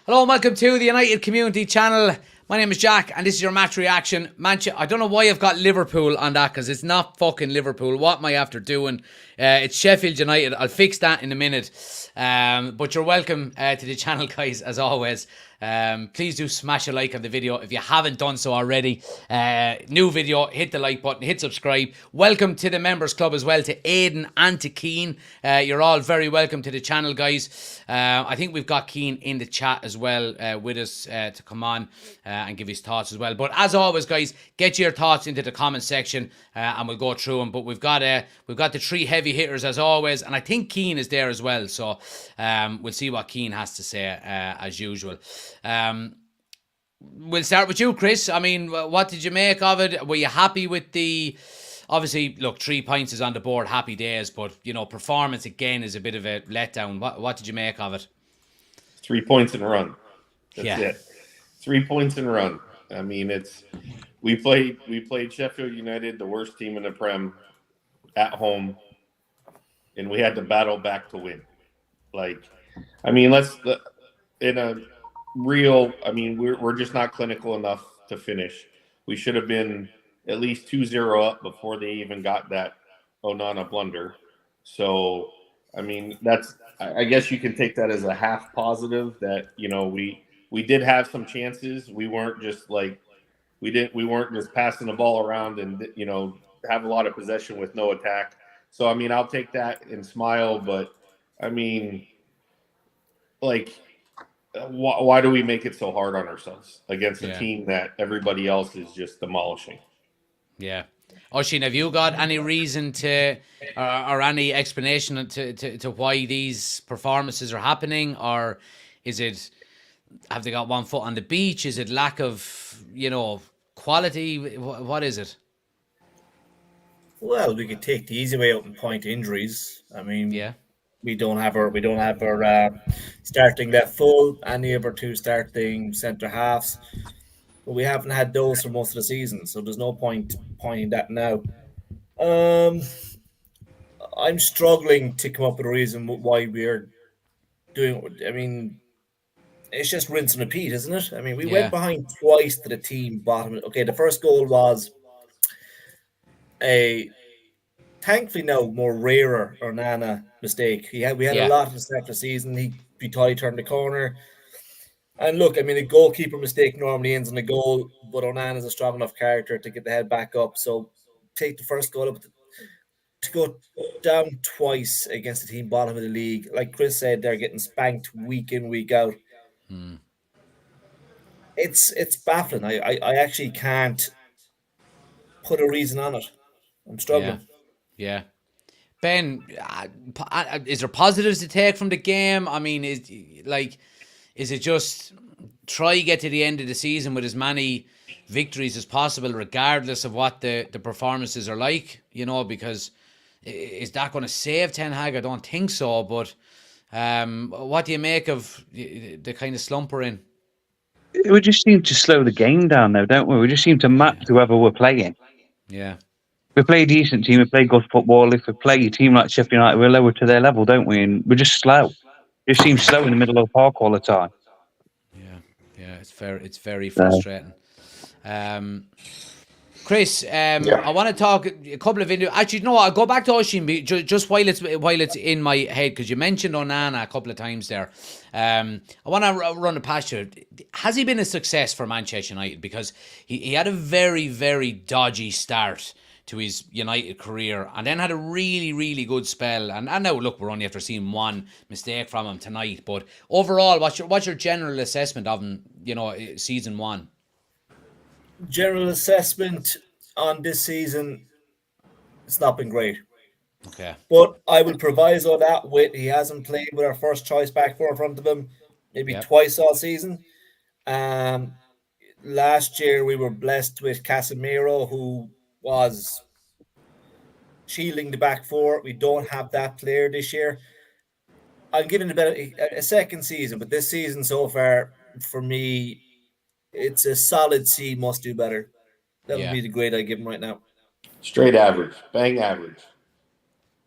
Hello and welcome to the United Community Channel. My name is Jack and this is your match reaction. I don't know why I've got Liverpool on that because it's not fucking Liverpool. What am I after doing? It's Sheffield United. I'll fix that in a minute. But you're welcome to the channel, guys, as always. Please do smash a like on the video if you haven't done so already. New video, hit the like button, hit subscribe. Welcome to the members club as well, to Aidan and to Keane. You're all very welcome to the channel, guys. I think we've got Keane in the chat as well with us to come on and give his thoughts as well. But as always, guys, get your thoughts into the comment section and we'll go through them. But we've got the three heavy hitters as always, and I think Keane is there as well. So we'll see what Keane has to say as usual. We'll start with you, Chris. I mean, what did you make of it? Were you happy with obviously, look, 3 points is on the board, happy days, but, you know, performance again is a bit of a letdown. What did you make of it? 3 points and run. That's yeah. it. 3 points and run. I mean, we played Sheffield United, the worst team in the Prem, at home, and we had to battle back to win. Like, I mean, we're just not clinical enough to finish. We should have been at least 2-0 up before they even got that Onana blunder. So, I mean, I guess you can take that as a half positive that, you know, we did have some chances. We weren't just passing the ball around and, you know, have a lot of possession with no attack. So, I mean, I'll take that and smile, but I mean, like, why do we make it so hard on ourselves against a team that everybody else is just demolishing? Yeah. Oisín, have you got any reason to, or any explanation to why these performances are happening? Or have they got one foot on the beach? Is it lack of, you know, quality? What is it? Well, we could take the easy way out and point to injuries. I mean, yeah. We don't have our starting left full, any of our two starting centre halves. But we haven't had those for most of the season, so there's no point pointing that now. I'm struggling to come up with a reason why we're doing. I mean, it's just rinse and repeat, isn't it? I mean, we went behind twice to the team bottom. Okay, the first goal was a thankfully now more rarer Onana mistake. We had a lot of the start of the season. He thought he turned the corner. And look, I mean, a goalkeeper mistake normally ends in a goal, but Onana is a strong enough character to get the head back up. So take the first goal up to go down twice against the team bottom of the league. Like Chris said, they're getting spanked week in, week out. It's baffling. I actually can't put a reason on it. I'm struggling. Yeah. Ben, is there positives to take from the game? I mean, is it just try get to the end of the season with as many victories as possible, regardless of what the performances are like? You know, because is that going to save Ten Hag? I don't think so. But what do you make of the kind of slump we're in? We just seem to slow the game down, though, don't we? We just seem to match whoever we're playing. Yeah. We play a decent team, we play good football. If we play a team like Sheffield United, we're lower to their level, don't we? And we're just slow. It just seems slow in the middle of the park all the time. Yeah, it's very frustrating. Chris, I want to talk a couple of videos. Actually, no, I'll go back to Oisín just while it's in my head, because you mentioned Onana a couple of times there. I want to run it past you. Has he been a success for Manchester United? Because he had a very, very dodgy start to his United career, and then had a really, really good spell. And now, look, we're only after seeing one mistake from him tonight. But overall, what's your general assessment of him, you know, season one? General assessment on this season, it's not been great. Okay. But I will proviso that with he hasn't played with our first choice back four in front of him maybe twice all season. Last year we were blessed with Casemiro, who was shielding the back four. We don't have that player this year. I'm giving a second season, but this season so far, for me, it's a solid C, must do better. That would be the grade I give him right now. Straight average. Bang average.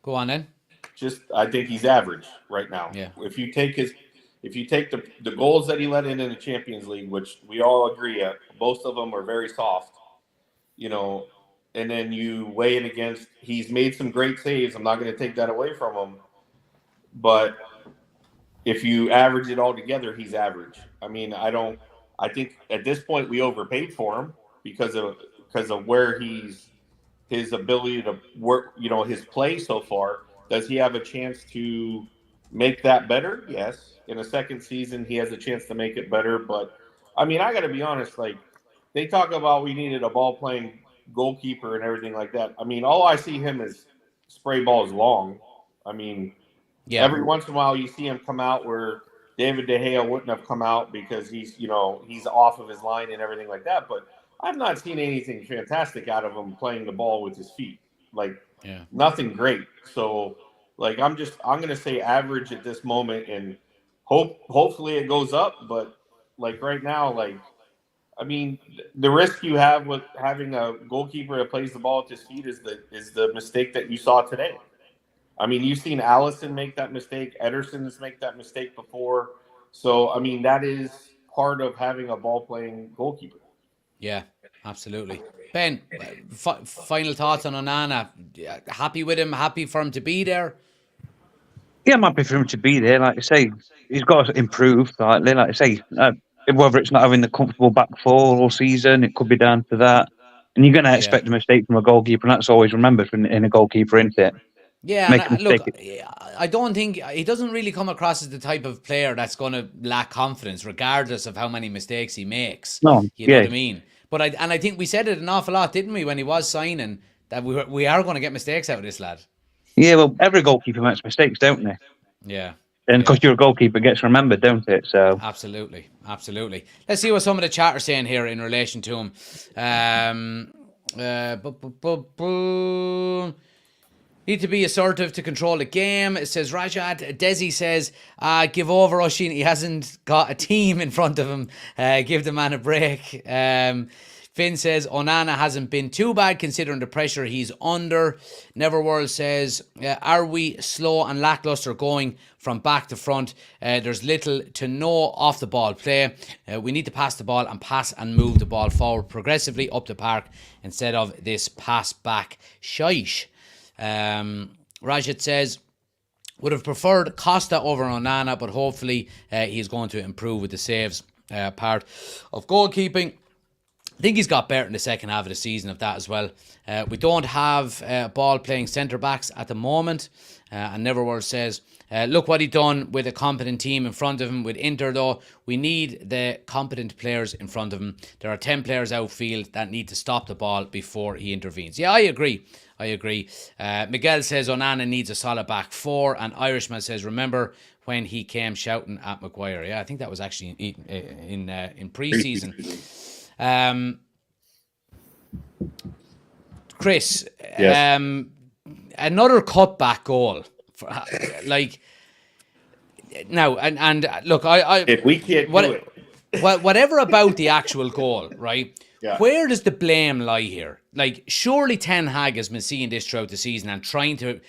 Go on then. I think he's average right now. Yeah. If you take if you take the goals that he let in the Champions League, which we all agree at, most of them are very soft, and then you weigh it against, he's made some great saves. I'm not going to take that away from him, but if you average it all together, he's average. I mean, I think at this point we overpaid for him because of where his ability to work, his play so far. Does he have a chance to make that better? Yes. In a second season, he has a chance to make it better. But I mean, I got to be honest, like they talk about we needed a ball playing goalkeeper and everything like that. I mean, all I see him is spray balls long. I mean, every once in a while you see him come out where David De Gea wouldn't have come out because he's off of his line and everything like that. But I've not seen anything fantastic out of him playing the ball with his feet. Like nothing great. So like I'm going to say average at this moment, and hopefully it goes up. But like right now, like, I mean, the risk you have with having a goalkeeper that plays the ball at his feet is the mistake that you saw today. I mean, you've seen Allison make that mistake. Ederson's make that mistake before. So, I mean, that is part of having a ball-playing goalkeeper. Yeah, absolutely. Ben, final thoughts on Onana? Happy with him? Happy for him to be there? Yeah, I'm happy for him to be there. Like I say, he's got to improve slightly. Like I say, whether it's not having the comfortable back four all season, it could be down to that. And you're going to expect a mistake from a goalkeeper, and that's always remembered in a goalkeeper, isn't it? Yeah, and look, I don't think he doesn't really come across as the type of player that's going to lack confidence, regardless of how many mistakes he makes. No, you know what I mean. But I think we said it an awful lot, didn't we, when he was signing, that we are going to get mistakes out of this lad. Yeah, well, every goalkeeper makes mistakes, don't they? Yeah. And because you're a goalkeeper, it gets remembered, don't it? So absolutely. Let's see what some of the chat are saying here in relation to him. Need to be assertive to control the game. It says Rajat. Desi says, give over Oshin. He hasn't got a team in front of him. Give the man a break. Finn says, Onana hasn't been too bad considering the pressure he's under. Neverworld says, are we slow and lackluster going from back to front? There's little to no off the ball play. We need to pass the ball and move the ball forward progressively up the park instead of this pass back shite. Rajat says, would have preferred Costa over Onana, but hopefully he's going to improve with the saves part of goalkeeping. I think he's got better in the second half of the season of that as well. We don't have ball-playing centre-backs at the moment. And Neverworld says, look what he done with a competent team in front of him. With Inter, though, we need the competent players in front of him. There are 10 players outfield that need to stop the ball before he intervenes. Yeah, I agree. Miguel says Onana needs a solid back four. And Irishman says, remember when he came shouting at Maguire? Yeah, I think that was actually in pre-season. Chris, another cutback goal. Now, and look, I if we can't do it. Whatever about the actual goal, right? Yeah. Where does the blame lie here? Like, surely Ten Hag has been seeing this throughout the season and trying to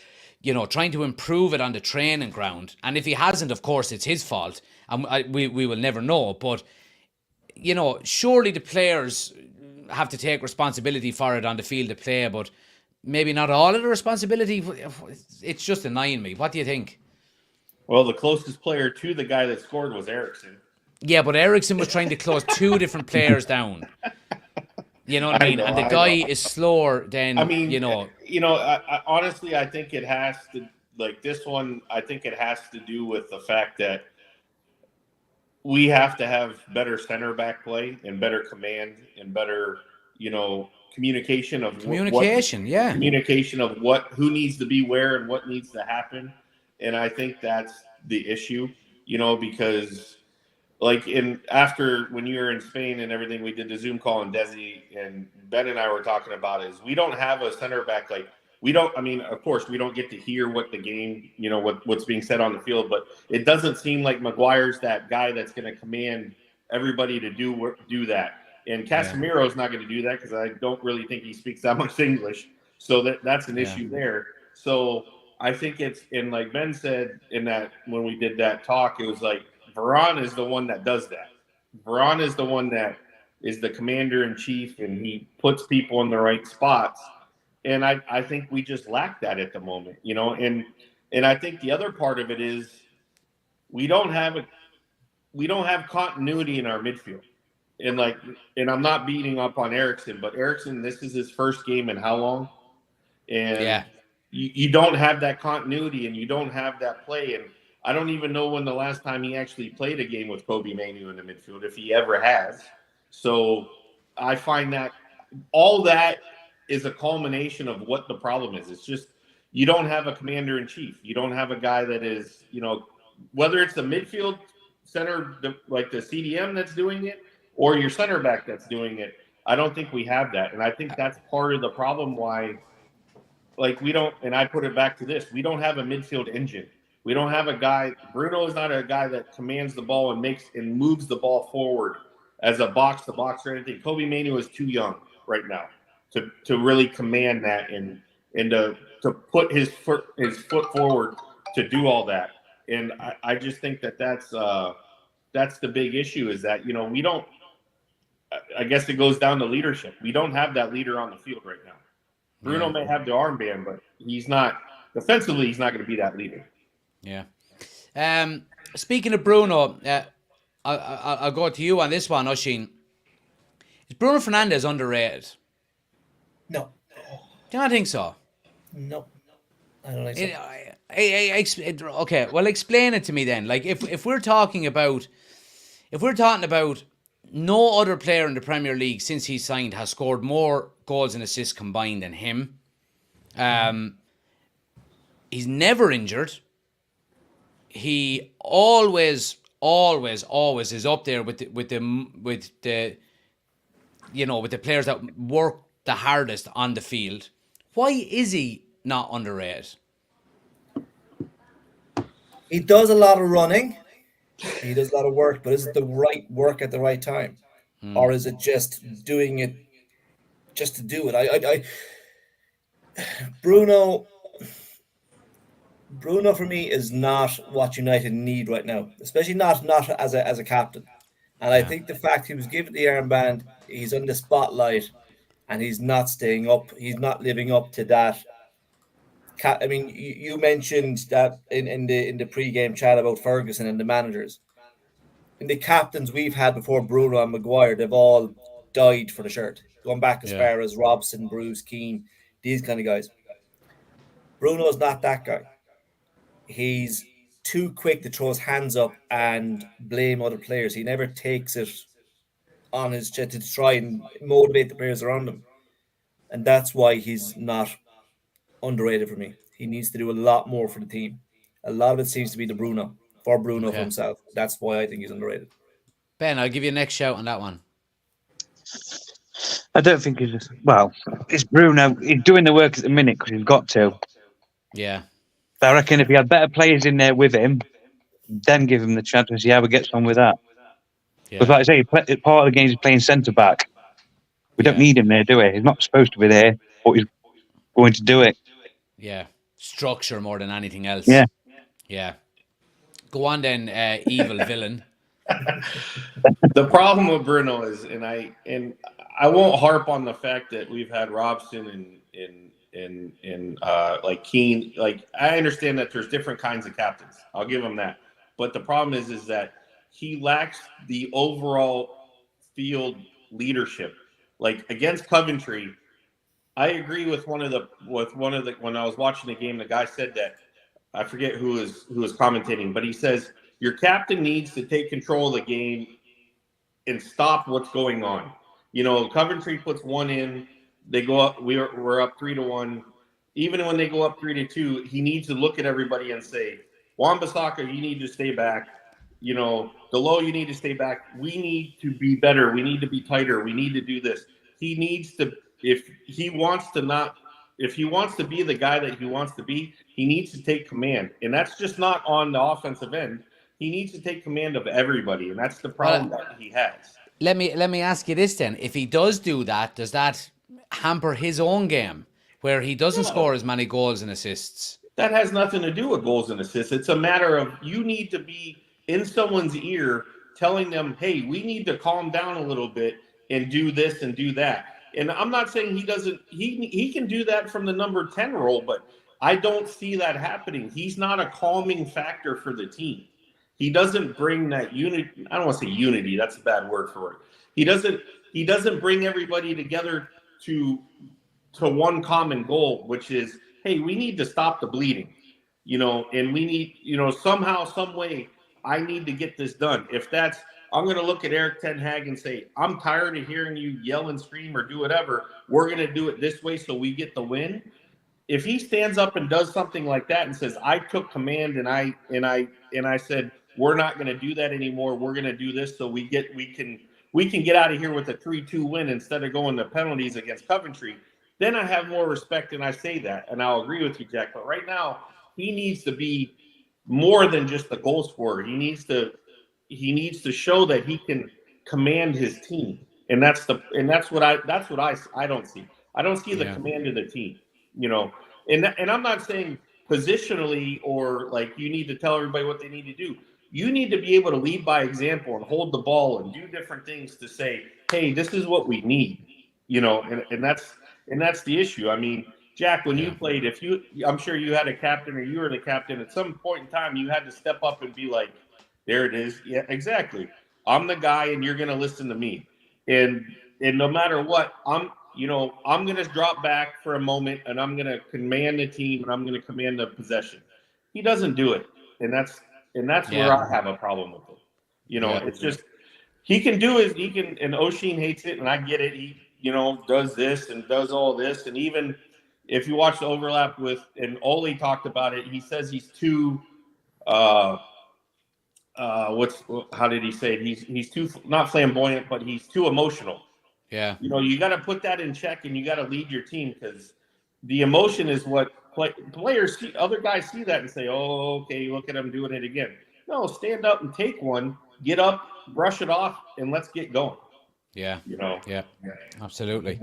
improve it on the training ground. And if he hasn't, of course, it's his fault. And we will never know. But, surely the players have to take responsibility for it on the field of play, but maybe not all of the responsibility. It's just annoying me. What do you think? Well, the closest player to the guy that scored was Eriksson. Yeah, but Eriksson was trying to close two different players down. You know what I mean? And the guy is slower than, honestly, I think it has to, like this one, I think it has to do with the fact that we have to have better center back play and better command and better, communication of communication of who needs to be where and what needs to happen. And I think that's the issue, because like after when you were in Spain and everything, we did the Zoom call, and Desi and Ben and I were talking about is we don't have a center back. Like of course we don't get to hear what the game, what's being said on the field, but it doesn't seem like Maguire's that guy that's going to command everybody to do that. And Casemiro's not going to do that because I don't really think he speaks that much English. So that's an issue there. So I think it's, and like Ben said in that, when we did that talk, it was like Varane is the one that does that. Varane is the one that is the commander in chief, and he puts people in the right spots. And I think we just lack that at the moment, and I think the other part of it is we don't have continuity in our midfield. And I'm not beating up on Eriksson, but Eriksson, this is his first game in how long? And you don't have that continuity, and you don't have that play. And I don't even know when the last time he actually played a game with Kobe Manu in the midfield, if he ever has. So I find that all that is a culmination of what the problem is. It's just you don't have a commander in chief. You don't have a guy that is, whether it's the midfield center, like the CDM that's doing it, or your center back that's doing it. I don't think we have that. And I think that's part of the problem why, we don't, and I put it back to this, we don't have a midfield engine. We don't have a guy, Bruno is not a guy that commands the ball and moves the ball forward as a box-to-box or anything. Kobe Manu is too young right now to really command that and to put his foot forward to do all that. And I just think that's the big issue, is that, we don't, I guess it goes down to leadership. We don't have that leader on the field right now. Bruno may have the armband, but he's not, defensively, he's not going to be that leader. Yeah. Speaking of Bruno, I'll go to you on this one, Oisín. Is Bruno Fernandes underrated? No. Do you not think so? No. I don't think so. Okay, well, explain it to me then. Like, if we're talking about no other player in the Premier League since he signed has scored more goals and assists combined than him. He's never injured. He always is up there with the players that work the hardest on the field. Why is he not underrated? He does a lot of running. He does a lot of work, but is it the right work at the right time? Or is it just doing it just to do it? Bruno for me is not what United need right now, especially not as a captain. And I think the fact he was given the armband, he's on the spotlight, and he's not staying up. He's not living up to that. I mean, you mentioned that in the pre-game chat about Ferguson and the managers. And the captains we've had before Bruno and Maguire, they've all died for the shirt. Going back as far as Robson, Bruce, Keane, these kind of guys. Bruno's not that guy. He's too quick to throw his hands up and blame other players. He never takes it on his chest to try and motivate the players around him. And that's why he's not underrated for me. He needs to do a lot more for the team. A lot of it seems to be Bruno for himself. That's why I think he's underrated. Ben, I'll give you a next shout on that one. I don't think it's Bruno. He's doing the work at the minute because he's got to. Yeah. But I reckon if he had better players in there with him, then give him the chance and see how he gets on with that. Because like I say, part of the game is playing centre-back. We don't need him there, do we? He's not supposed to be there, but he's going to do it. Yeah. Structure more than anything else. Yeah. Yeah. Go on then, evil villain. The problem with Bruno is, and I won't harp on the fact that we've had Robson and like Keane. Like, I understand that there's different kinds of captains. I'll give him that. But the problem is that he lacks the overall field leadership. Like against Coventry, I agree with one of the when I was watching the game, the guy said that, I forget who was commentating, but he says your captain needs to take control of the game and stop what's going on. Coventry puts one in, they go up. We're up 3-1. Even when they go up 3-2, he needs to look at everybody and say, Wan-Bissaka, you need to stay back. Delo, you need to stay back. We need to be better. We need to be tighter. We need to do this. He needs to, if he wants to be the guy that he wants to be, he needs to take command. And that's just not on the offensive end. He needs to take command of everybody. And that's the problem that he has. Let me ask you this then. If he does do that, does that hamper his own game where he doesn't score as many goals and assists? That has nothing to do with goals and assists. It's a matter of you need to be in someone's ear telling them, hey, we need to calm down a little bit and do this and do that. And I'm not saying he can do that from the number 10 role, but I don't see that happening. He's not a calming factor for the team. He doesn't bring that unity. I don't want to say unity. That's a bad word for it. He doesn't bring everybody together to one common goal, which is, hey, we need to stop the bleeding, and we need, somehow, some way, I need to get this done. If that's, I'm going to look at Eric Ten Hag and say, I'm tired of hearing you yell and scream or do whatever. We're going to do it this way so we get the win. If he stands up and does something like that and says, I took command and I said, we're not going to do that anymore. We're going to do this so we can get out of here with a 3-2 win instead of going to penalties against Coventry. Then I have more respect and I say that, and I'll agree with you, Jack. But right now, he needs to be more than just the goal scorer. He needs to show that he can command his team, and that's what I don't see. I don't see the command of the team, and I'm not saying positionally or like you need to tell everybody what they need to do. You need to be able to lead by example and hold the ball and do different things to say, hey, this is what we need, and that's the issue. I mean, Jack, when you played, I'm sure you had a captain or you were the captain, at some point in time, you had to step up and be like, there it is. Yeah, exactly. I'm the guy and you're going to listen to me. And no matter what, I'm going to drop back for a moment and I'm going to command the team and I'm going to command the possession. He doesn't do it. And that's where I have a problem with him. It's just, he can do it. And O'Sheen hates it. And I get it. He, does this and does all this. And even if you watch the overlap and Ole talked about it, he says he's too, how did he say it? He's too, not flamboyant, but he's too emotional. Yeah. You got to put that in check and you got to lead your team, because the emotion is what players see. Other guys see that and say, oh, okay, look at him doing it again. No, stand up and take one, get up, brush it off, and let's get going. Yeah. Yeah, absolutely.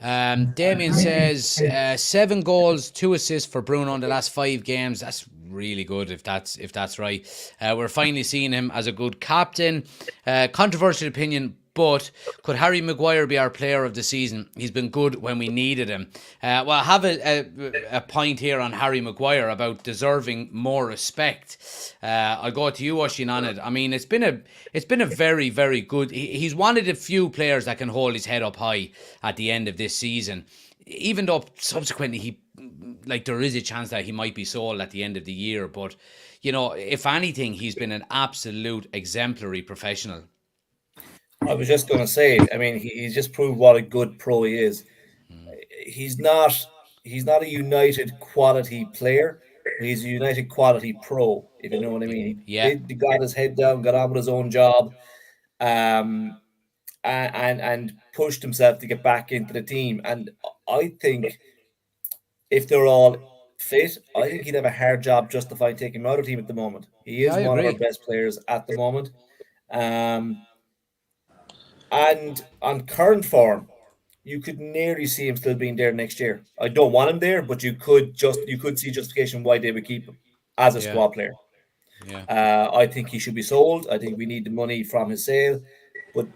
Damien says 7 goals, 2 assists for Bruno in the last 5 games. That's really good if that's right. We're finally seeing him as a good captain. Controversial opinion, but could Harry Maguire be our player of the season? He's been good when we needed him. Well, I have a point here on Harry Maguire about deserving more respect. I'll go to you, Oisín, on it. I mean, it's been a very, very good. He's one of the few players that can hold his head up high at the end of this season, even though subsequently there is a chance that he might be sold at the end of the year. But if anything, he's been an absolute exemplary professional. I was just going to say, I mean, he's just proved what a good pro he is. He's not a United quality player. He's a United quality pro, if you know what I mean. He got his head down, got on with his own job, and pushed himself to get back into the team. And I think if they're all fit, I think he'd have a hard job justifying taking him out of the team at the moment. He is one of our best players at the moment. And on current form, you could nearly see him still being there next year. I don't want him there, but you could see justification why they would keep him as a squad player. Yeah. I think he should be sold. I think we need the money from his sale. But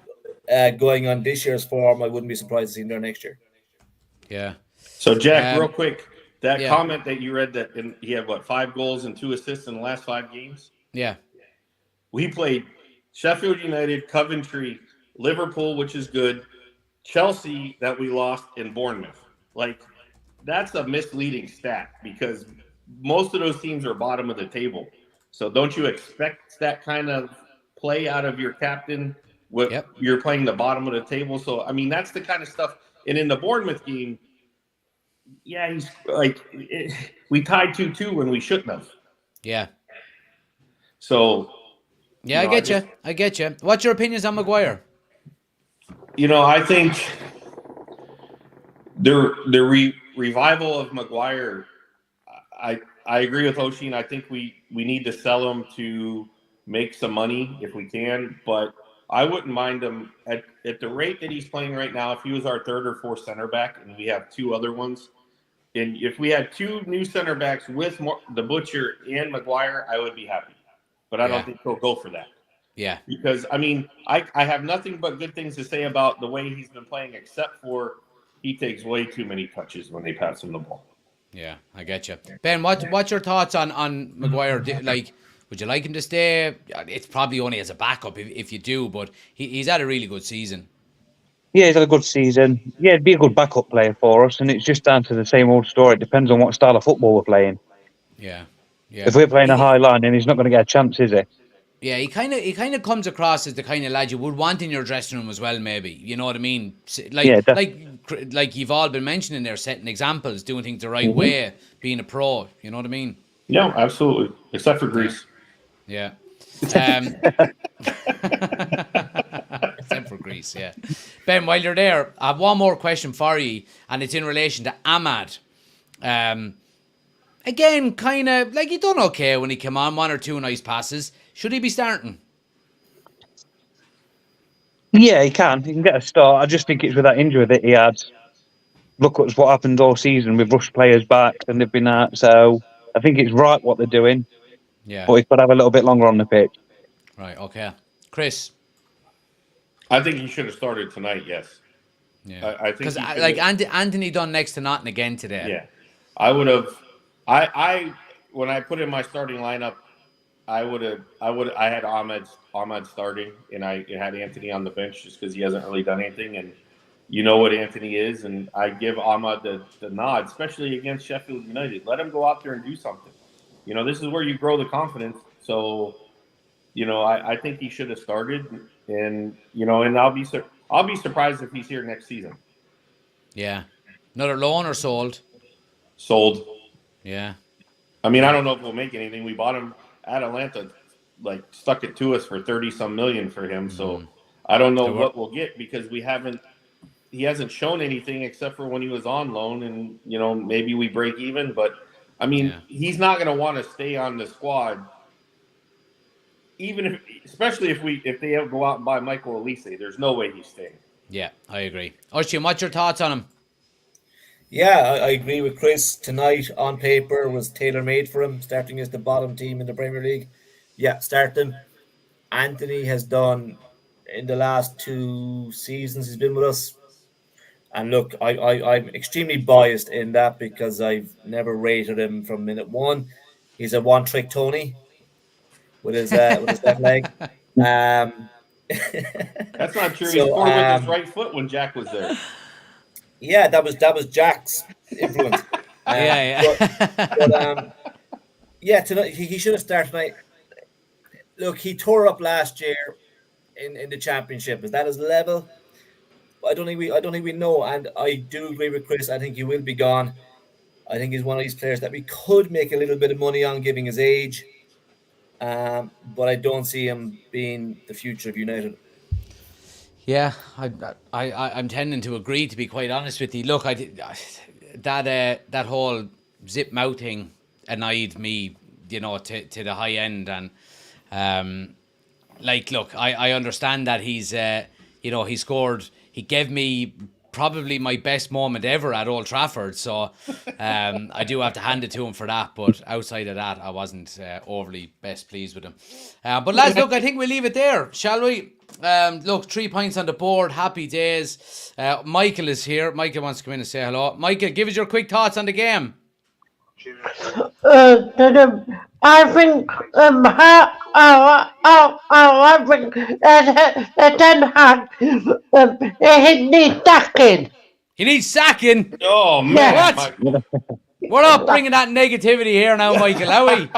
going on this year's form, I wouldn't be surprised to see him there next year. Yeah. So, Jack, real quick, that comment that you read that he had, 5 goals and 2 assists in the last 5 games? Yeah. We played Sheffield United, Coventry, Liverpool, which is good, Chelsea that we lost, in Bournemouth. That's a misleading stat because most of those teams are bottom of the table. So don't you expect that kind of play out of your captain when you're playing the bottom of the table? So, I mean, that's the kind of stuff. And in the Bournemouth game, he's we tied 2-2 when we shouldn't have. Yeah. So. Yeah, I get you. What's your opinions on Maguire? I think the revival of Maguire, I agree with O'Sheen. I think we need to sell him to make some money if we can, but I wouldn't mind him at the rate that he's playing right now. If he was our 3rd or 4th center back and we have 2 other ones, and if we had 2 new center backs with the Butcher and Maguire, I would be happy. but I don't think he'll go for that. Yeah. Because, I mean, I have nothing but good things to say about the way he's been playing, except for he takes way too many touches when they pass him the ball. Yeah, I get you. Ben, what's your thoughts on Maguire? Like, would you like him to stay? It's probably only as a backup if you do, but he's had a really good season. Yeah, he's had a good season. Yeah, he'd be a good backup player for us, and it's just down to the same old story. It depends on what style of football we're playing. Yeah. If we're playing a high line, then he's not going to get a chance, is he? Yeah, he kind of comes across as the kind of lad you would want in your dressing room as well. Maybe, you know what I mean? Like you've all been mentioning there, setting examples, doing things the right way, being a pro. You know what I mean? No, absolutely. Except for Greece. Yeah. Except for Greece, yeah. Ben, while you're there, I have one more question for you, and it's in relation to Ahmad. Again, kind of like he done okay when he came on, 1 or 2 nice passes. Should he be starting? Yeah, he can. He can get a start. I just think it's with that injury that he had. Look at what happened all season. We've rushed players back and they've been out. So I think it's right what they're doing. Yeah. But he could have a little bit longer on the pitch. Right, okay. Chris? I think he should have started tonight, yes. Yeah. I think because like Anthony done next to nothing again today. Yeah. I would have I when I put in my starting lineup, I had Ahmed starting, and I had Anthony on the bench just because he hasn't really done anything, and you know what Anthony is, and I give Ahmed the nod, especially against Sheffield United. Let him go out there and do something. You know, this is where you grow the confidence. So, you know, I think he should have started, and you know, and I'll be surprised if he's here next season. Yeah, another loan or sold? Sold. Yeah. I mean, I don't know if we'll make anything. We bought him. Atalanta like stuck it to us for 30-some million for him. So I don't know what we'll get because he hasn't shown anything except for when he was on loan, and you know, maybe we break even, but I mean, he's not going to want to stay on the squad, even especially if they go out and buy Michael Elise. There's no way he's staying. Yeah, I agree. Oisin, what's your thoughts on him? Yeah, I agree with Chris. Tonight, on paper, was tailor-made for him, starting as the bottom team in the Premier League. Yeah, start him. Anthony has done, in the last 2 seasons he's been with us. And look, I'm extremely biased in that because I've never rated him from minute 1. He's a one-trick Tony with his left leg. That's not true. He scored with his right foot when Jack was there. Yeah, that was Jack's influence. Tonight he should have started tonight. Look, he tore up last year in the championship. Is that his level? I don't think we know. And I do agree with Chris. I think he will be gone. I think he's one of these players that we could make a little bit of money on, giving his age. But I don't see him being the future of United. Yeah, I'm tending to agree, to be quite honest with you. Look, that whole zip mouth thing annoyed me, you know, to the high end, and look, I understand that he's you know, he gave me probably my best moment ever at Old Trafford, so I do have to hand it to him for that, but outside of that I wasn't overly best pleased with him. But lads, look, I think we'll leave it there, shall we? Look, 3 points on the board, happy days. Michael is here. Michael wants to come in and say hello. Michael, give us your quick thoughts on the game. I think I think Ten Hag he needs sacking. He needs sacking. Oh man! What? We're not bringing that negativity here now, Michael, are we?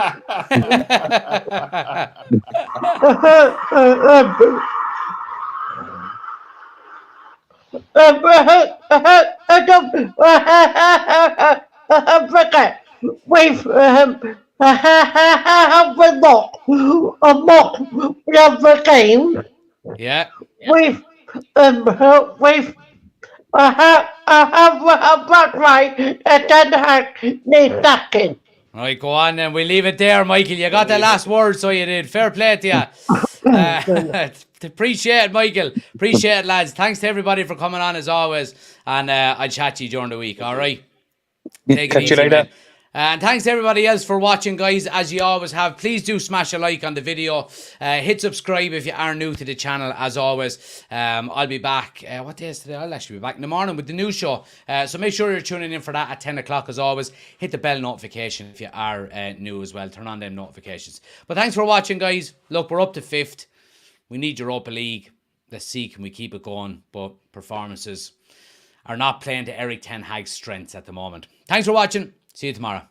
We've a mock of the game. Yeah. We've a right Ten Hag needs sacking. All right, go on then. We'll leave it there, Michael. You got the last word, so you did. Fair play to you. Appreciate it, Michael. Appreciate it, lads. Thanks to everybody for coming on as always. And I'll chat to you during the week, all right? Take it easy, man. And thanks to everybody else for watching, guys, as you always have. Please do smash a like on the video. Hit subscribe if you are new to the channel, as always. I'll be back. What day is today? I'll actually be back in the morning with the new show. So make sure you're tuning in for that at 10 o'clock, as always. Hit the bell notification if you are new as well. Turn on them notifications. But thanks for watching, guys. Look, we're up to 5th. We need Europa League. Let's see, can we keep it going? But performances are not playing to Eric Ten Hag's strengths at the moment. Thanks for watching. See you tomorrow.